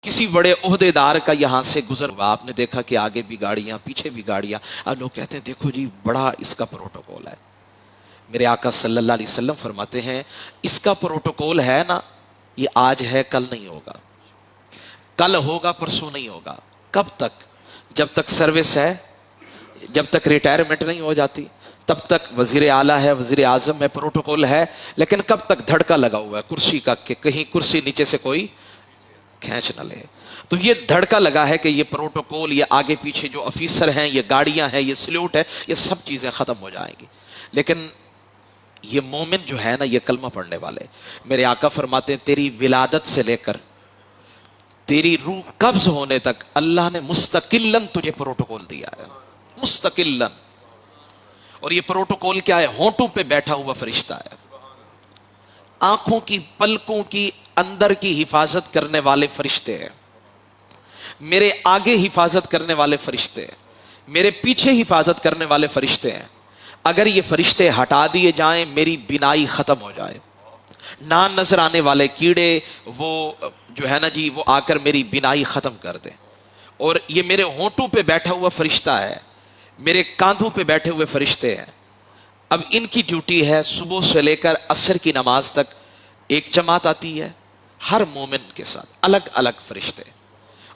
کسی بڑے عہدیدار کا یہاں سے گزر ہوا، آپ نے دیکھا کہ آگے بھی گاڑیاں پیچھے بھی گاڑیاں، اب لوگ کہتے ہیں دیکھو جی بڑا اس کا پروٹوکول ہے۔ میرے آقا صلی اللہ علیہ وسلم فرماتے ہیں اس کا پروٹوکول ہے نا، یہ آج ہے کل نہیں ہوگا، کل ہوگا پرسوں نہیں ہوگا۔ کب تک؟ جب تک سروس ہے، جب تک ریٹائرمنٹ نہیں ہو جاتی، تب تک وزیر اعلیٰ ہے، وزیر اعظم ہے، پروٹوکول ہے، لیکن کب تک دھڑکا لگا ہوا ہے کرسی کا کہ کہیں کرسی نیچے سے کوئی کھینچ نہ لے۔ تو یہ دھڑکا لگا ہے کہ یہ پروٹوکول، یہ آگے پیچھے جو افیسر ہیں، یہ گاڑیاں ہیں، یہ سلیوٹ ہے، یہ سب چیزیں ختم ہو جائیں گی۔ لیکن یہ مومن جو ہے نا، یہ کلمہ پڑھنے والے، میرے آقا فرماتے ہیں تیری ولادت سے لے کر تیری روح قبض ہونے تک اللہ نے مستقلاً تجھے پروٹوکول دیا ہے، مستقلاً۔ اور یہ پروٹوکول کیا ہے؟ ہونٹوں پہ بیٹھا ہوا فرشتہ ہے، آنکھوں کی پلکوں کی اندر کی حفاظت کرنے والے فرشتے ہیں، میرے آگے حفاظت کرنے والے فرشتے ہیں، میرے پیچھے حفاظت کرنے والے فرشتے ہیں۔ اگر یہ فرشتے ہٹا دیے جائیں میری بینائی ختم ہو جائے، نہ نظر آنے والے کیڑے وہ جو ہے نا جی وہ آ کر میری بینائی ختم کر دیں۔ اور یہ میرے ہونٹوں پہ بیٹھا ہوا فرشتہ ہے، میرے کاندھوں پہ بیٹھے ہوئے فرشتے ہیں۔ اب ان کی ڈیوٹی ہے صبح سے لے کر عصر کی نماز تک ایک جماعت آتی ہے ہر مومن کے ساتھ، الگ الگ فرشتے،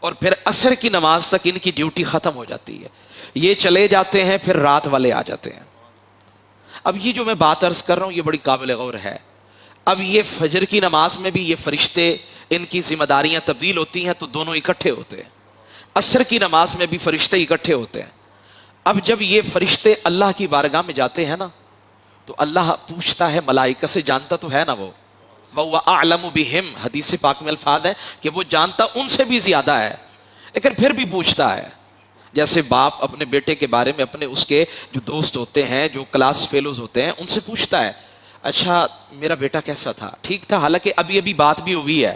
اور پھر عصر کی نماز تک ان کی ڈیوٹی ختم ہو جاتی ہے، یہ چلے جاتے ہیں، پھر رات والے آ جاتے ہیں۔ اب یہ جو میں بات عرض کر رہا ہوں یہ بڑی قابل غور ہے۔ اب یہ فجر کی نماز میں بھی یہ فرشتے، ان کی ذمہ داریاں تبدیل ہوتی ہیں تو دونوں اکٹھے ہوتے ہیں، عصر کی نماز میں بھی فرشتے اکٹھے ہوتے ہیں۔ اب جب یہ فرشتے اللہ کی بارگاہ میں جاتے ہیں نا تو اللہ پوچھتا ہے ملائکہ سے، جانتا تو ہے نا وہ، وَهُوَ أَعْلَمُ بِهِمْ، حدیث پاک میں الفاظ ہے کہ وہ جانتا ان سے بھی زیادہ ہے، لیکن پھر بھی پوچھتا ہے۔ جیسے باپ اپنے بیٹے کے بارے میں اپنے اس کے جو دوست ہوتے ہیں، جو کلاس فیلوز ہوتے ہیں، ان سے پوچھتا ہے اچھا میرا بیٹا کیسا تھا، ٹھیک تھا، حالانکہ ابھی بات بھی ہوئی ہے،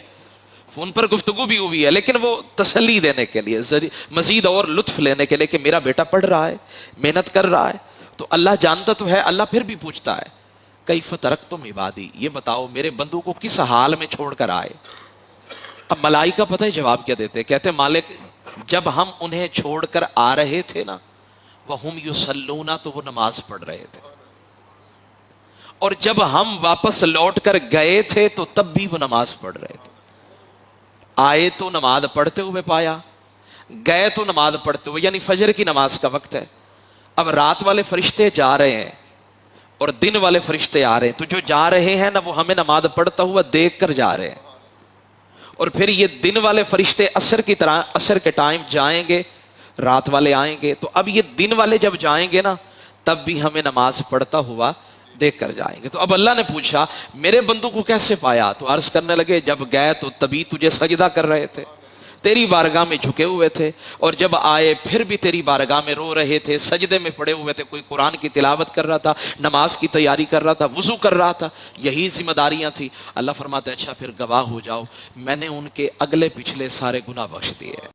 فون پر گفتگو بھی ہوئی ہے، لیکن وہ تسلی دینے کے لیے، مزید اور لطف لینے کے لیے کہ میرا بیٹا پڑھ رہا ہے، محنت کر رہا ہے۔ تو اللہ جانتا تو ہے، اللہ پھر بھی پوچھتا ہے کیف ترکتم عبادی، یہ بتاؤ میرے بندوں کو کس حال میں چھوڑ کر آئے۔ اب ملائکہ پتہ ہے جواب کیا دیتے؟ کہتے مالک جب ہم انہیں چھوڑ کر آ رہے تھے نا وَهُمْ يُصَلُّونَ، تو وہ نماز پڑھ رہے تھے، اور جب ہم واپس لوٹ کر گئے تھے تو تب بھی وہ نماز پڑھ رہے تھے۔ آئے تو نماز پڑھتے ہوئے پایا، گئے تو نماز پڑھتے ہوئے، یعنی فجر کی نماز کا وقت ہے۔ اب رات والے فرشتے جا رہے ہیں اور دن والے فرشتے آ رہے ہیں، تو جو جا رہے ہیں نا وہ ہمیں نماز پڑھتا ہوا دیکھ کر جا رہے ہیں، اور پھر یہ دن والے فرشتے عصر کی طرح عصر کے ٹائم جائیں گے، رات والے آئیں گے۔ تو اب یہ دن والے جب جائیں گے نا تب بھی ہمیں نماز پڑھتا ہوا دیکھ کر جائیں گے۔ تو اب اللہ نے پوچھا میرے بندوں کو کیسے پایا؟ تو عرض کرنے لگے جب گئے تو تبھی تجھے سجدہ کر رہے تھے، تیری بارگاہ میں جھکے ہوئے تھے، اور جب آئے پھر بھی تیری بارگاہ میں رو رہے تھے، سجدے میں پڑے ہوئے تھے، کوئی قرآن کی تلاوت کر رہا تھا، نماز کی تیاری کر رہا تھا، وضو کر رہا تھا، یہی ذمہ داریاں تھی۔ اللہ فرماتا ہے اچھا پھر گواہ ہو جاؤ میں نے ان کے اگلے پچھلے سارے گناہ بخش دیے۔